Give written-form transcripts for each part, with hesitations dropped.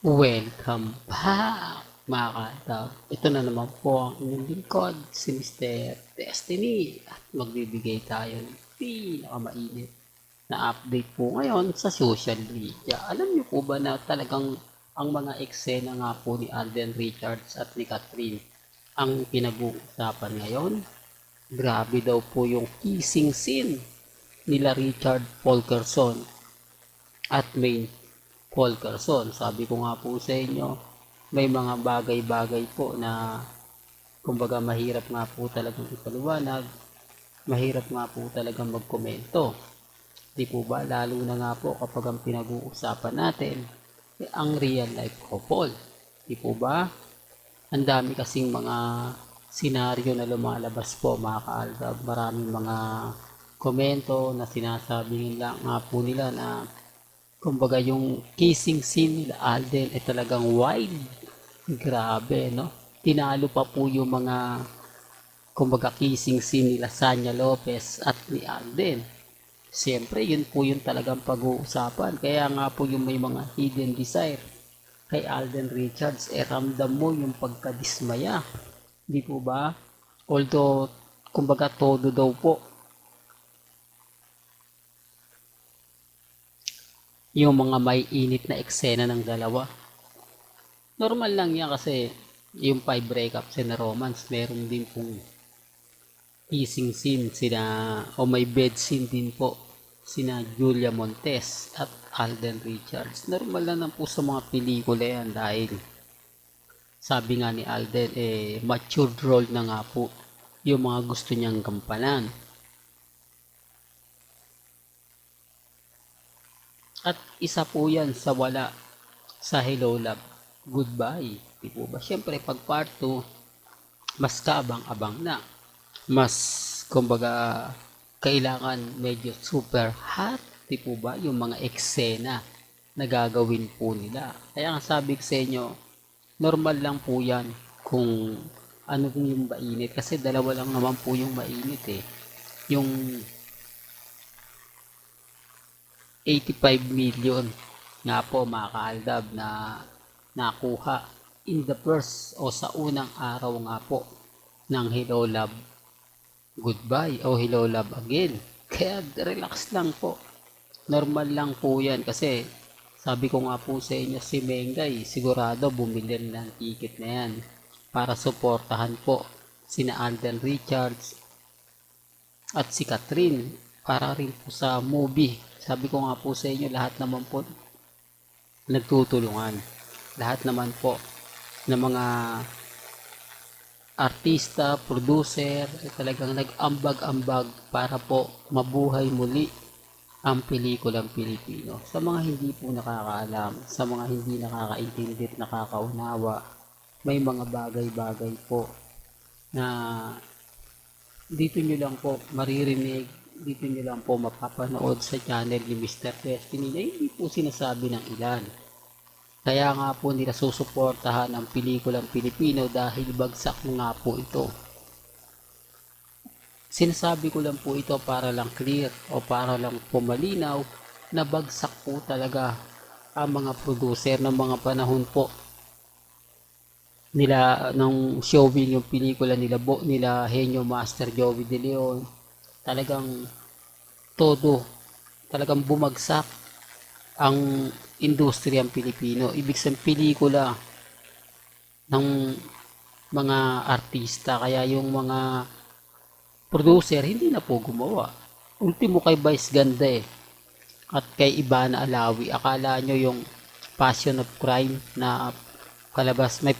Welcome back, mga katab. Ito na naman po ang inyong lingkod, si Mr. Destiny. At magbibigay tayo ng pinakamainit na update po ngayon sa social media. Alam niyo po ba na talagang ang mga eksena nga po ni Alden Richards at ni Catherine ang pinag-uusapan ngayon? Grabe daw po yung kissing scene nila Richard Fulkerson at Maine Fulkerson. Sabi ko nga po sa inyo, may mga bagay-bagay po na kumbaga mahirap nga po talagang ipaliwanag, mahirap nga po talagang magkomento. Di po ba? Lalo na nga po kapag ang pinag-uusapan natin ang real life couple. Di po ba? Ang dami kasing mga senaryo na lumalabas po, mga kaalgab. Maraming mga komento na sinasabi nila nga po nila na kumbaga yung kissing scene nila Alden ay talagang wild. Grabe, no? Tinalo pa po yung mga kumbaga kissing scene nila Sanya Lopez at ni Alden. Siyempre, yun po yung talagang pag-uusapan. Kaya nga po yung may mga hidden desire kay Alden Richards, ramdam mo yung pagkadismaya. Di po ba? Although, kumbaga todo daw po yung mga may init na eksena ng dalawa. Normal lang yan kasi yung 5 breakups na romance, meron din pong kissing scene sina o may bed scene din po sina Julia Montes at Alden Richards. Normal lang po sa mga pelikula yan dahil sabi nga ni Alden matured role na nga po yung mga gusto niyang gampanan. At isa po yan sa wala sa Hello Love, Goodbye. Di po ba? Siyempre, pag part 2, mas kaabang-abang na. Mas, kumbaga, kailangan medyo super hot. Di po ba? Yung mga eksena na gagawin po nila. Kaya ang sabi ko sa inyo, normal lang po yan kung ano kung yung mainit. Kasi dalawa lang naman po yung mainit eh. Yung 85 million nga po mga kaaldab na nakuha in the first o sa unang araw nga po ng Hello Love Goodbye o Hello Love Again. Kaya relax lang po. Normal lang po yan kasi sabi ko nga po sa inyo si Mengay sigurado bumili ng ticket na yan para suportahan po sina Alden Richards at si Catherine para rin po sa movie. Sabi ko nga po sa inyo, lahat naman po nagtutulungan. Lahat naman po ng mga artista, producer, talagang nag-ambag-ambag para po mabuhay muli ang pelikulang Pilipino. Sa mga hindi po nakakaalam, sa mga hindi nakakaintindi at nakakaunawa, may mga bagay-bagay po na dito nyo lang po maririnig, dito nyo lang po mapapanood sa channel ni Mr. Destiny na hindi po sinasabi ng ilan. Kaya nga po nila susuportahan ang pelikulang Pilipino dahil bagsak nga po ito. Sinasabi ko lang po ito para lang clear o para lang po malinaw na bagsak po talaga ang mga producer ng mga panahon po nila nung showing yung pelikula nila Henyo Master Joey De Leon. Talagang todo, talagang bumagsak ang industriyang Pilipino. Ibig sabihin pelikula ng mga artista kaya yung mga producer hindi na po gumawa. Ultimo kay Vice Ganda at kay Ivana Alawi. Akala nyo yung Passion of Crime na kalabas may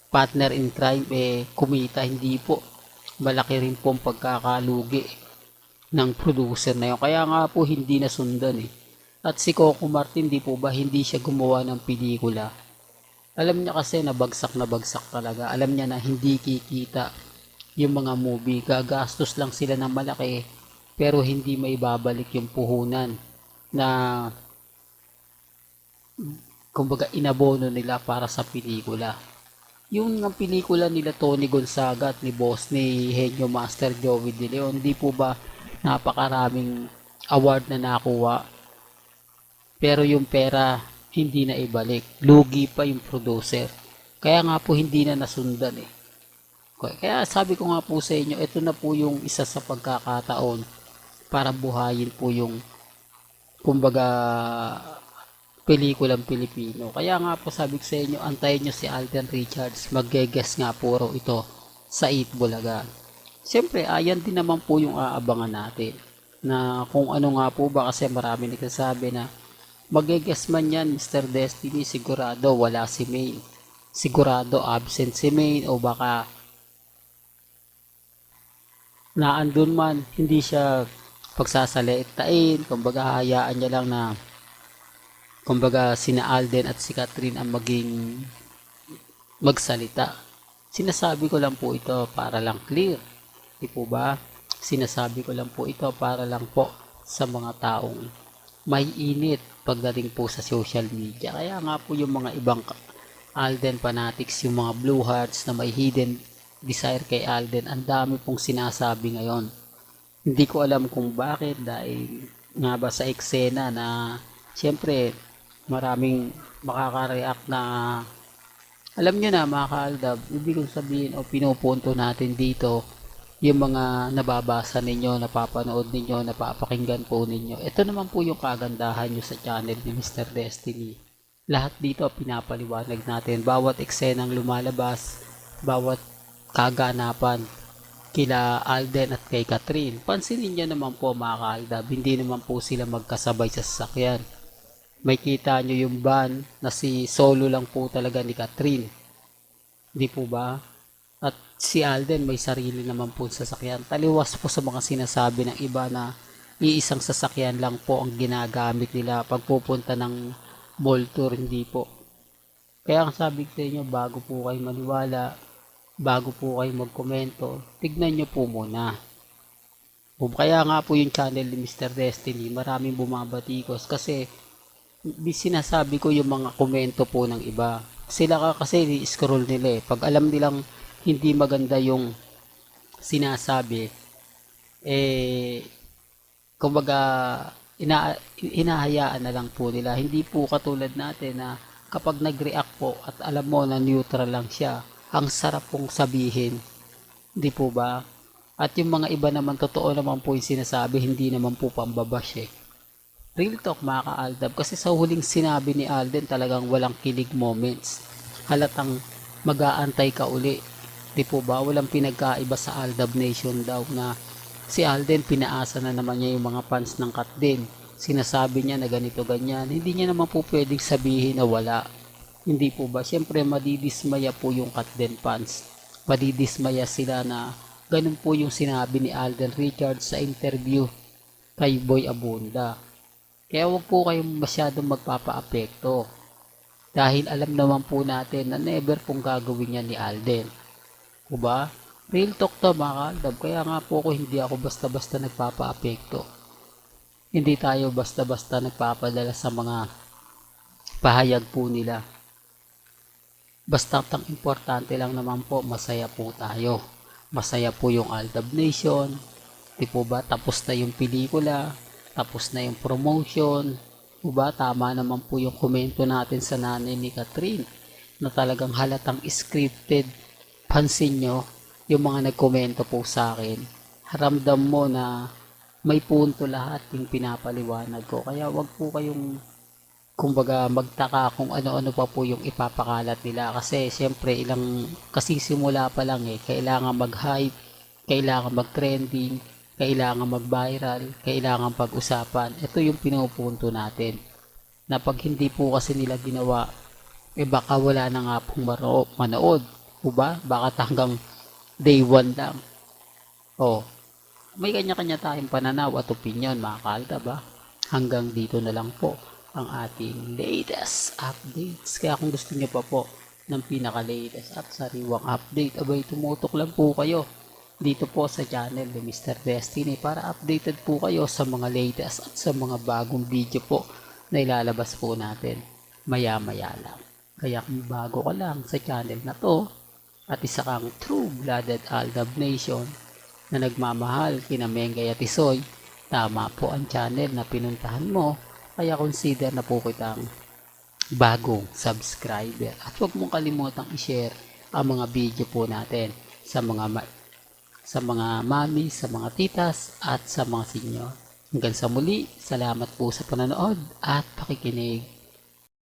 partner in crime kumita, hindi po. Malaki rin po ang pagkakalugi ng producer na yun. Kaya nga po hindi nasundan At si Coco Martin, di po ba hindi siya gumawa ng pelikula? Alam niya kasi na bagsak talaga. Alam niya na hindi kikita yung mga movie. Gagastos lang sila ng malaki pero hindi maibabalik yung puhunan na kumbaga inabono nila para sa pelikula. Yung ng pelikula nila Tony Gonzaga at ni boss ni Henyo Master Joey De Leon, di po ba napakaraming award na nakuha? Pero yung pera hindi na ibalik. Lugi pa yung producer. Kaya nga po hindi na nasundan eh. Kaya sabi ko nga po sa inyo, ito na po yung isa sa pagkakataon para buhayin po yung kumbaga pelikulang Pilipino. Kaya nga po sabi ko sa inyo, antayin nyo si Alden Richards. Magge-guest nga po raw ito sa Eat Bulaga. Siyempre, ayan din naman po yung aabangan natin. Na kung ano nga po ba, kasi marami nagsasabi na magge-guest man yan, Mr. Destiny, sigurado wala si Maine. Sigurado absent si Maine o baka naandun man, hindi siya pagsasalitain, kumbaga hayaan niya lang na kumbaga sina Alden at si Catherine ang maging magsalita. Sinasabi ko lang po ito para lang clear. Di po ba? Sinasabi ko lang po ito para lang po sa mga taong may init pagdating po sa social media. Kaya nga po yung mga ibang Alden fanatics, yung mga blue hearts na may hidden desire kay Alden, ang dami pong sinasabi ngayon. Hindi ko alam kung bakit, dahil nga ba sa eksena na siyempre maraming makaka-react na alam nyo na mga kaaldab, ibig kong sabihin o pinupunto natin dito yung mga nababasa ninyo, napapanood ninyo, napapakinggan po ninyo. Ito naman po yung kagandahan nyo sa channel ni Mr. Destiny. Lahat dito pinapaliwanag natin. Bawat eksenang lumalabas, bawat kaganapan kila Alden at kay Catherine. Pansinin nyo naman po mga kaaldab, hindi naman po sila magkasabay sa sasakyan. May kita nyo yung van na si solo lang po talaga ni Catherine. Di po ba? At si Alden may sarili naman po sasakyan. Taliwas po sa mga sinasabi ng iba na iisang sasakyan lang po ang ginagamit nila pagpupunta ng mall tour. Hindi po. Kaya ang sabi ko sa inyo, bago po kayo maniwala, bago po kayo magkomento, tignan nyo po muna. Kaya nga po yung channel ni Mr. Destiny, maraming bumabatikos kasi sinasabi ko yung mga komento po ng iba. Sila kasi i-scroll nila eh. Pag alam nilang hindi maganda yung sinasabi, eh, kumbaga, hinahayaan na lang po nila. Hindi po katulad natin na kapag nag-react po at alam mo na neutral lang siya, ang sarap pong sabihin. Hindi po ba? At yung mga iba naman, totoo naman po yung sinasabi, hindi naman po pambabash eh. Real talk mga ka-Aldab, kasi sa huling sinabi ni Alden talagang walang kilig moments. Halatang mag-aantay ka uli. Di po ba? Walang pinagkaiba sa Aldab Nation daw na si Alden pinaasa na naman niya yung mga fans ng Kat din. Sinasabi niya na ganito ganyan. Hindi niya naman po pwedeng sabihin na wala. Hindi po ba? Siyempre madidismaya po yung Kat din fans. Madidismaya sila na ganun po yung sinabi ni Alden Richards sa interview kay Boy Abunda. Kaya huwag po kayong masyadong magpapa-apekto. Dahil alam naman po natin na never pong gagawin yan ni Alden. Diba? Real talk to mga kaaldab. Kaya nga po hindi ako basta-basta nagpapa-apekto. Hindi tayo basta-basta nagpapadala sa mga pahayag po nila. Basta ang importante lang naman po, masaya po tayo. Masaya po yung Aldab Nation. Di po ba? Tapos na yung pelikula. Tapos na yung promotion. Diba? Tama naman po yung komento natin sa nanay ni Catherine na talagang halatang scripted. Pansin nyo yung mga nagkomento po sa akin. Ramdam mo na may punto lahat yung pinapaliwanag ko. Kaya wag po kayong kumbaga magtaka kung ano-ano pa po yung ipapakalat nila. Kasi syempre kasi simula pa lang eh. Kailangan mag-hype, kailangan mag-trending, kailangan mag-viral, kailangan pag-usapan. Ito yung pinupunto natin. Na pag hindi po kasi nila ginawa, eh baka wala na nga pong manood. Diba? Baka hanggang day 1 lang. Oh, may kanya-kanya tayong pananaw at opinion mga kaaldab ba? Hanggang dito na lang po ang ating latest updates. Kaya kung gusto niyo pa po ng pinaka-latest at sariwang update, abay tumutok lang po kayo dito po sa channel ni Mr. Destiny para updated po kayo sa mga latest at sa mga bagong video po na ilalabas po natin maya-maya lang. Kaya kung bago ka lang sa channel na to at isa kang true-blooded Aldab Nation na nagmamahal kina Mengay at Isoy, tama po ang channel na pinuntahan mo. Kaya consider na po kitang bagong subscriber. At huwag mong kalimutang i-share ang mga video po natin sa mga mami, sa mga titas, at sa mga senior. Hanggang sa muli, salamat po sa panonood at pakikinig.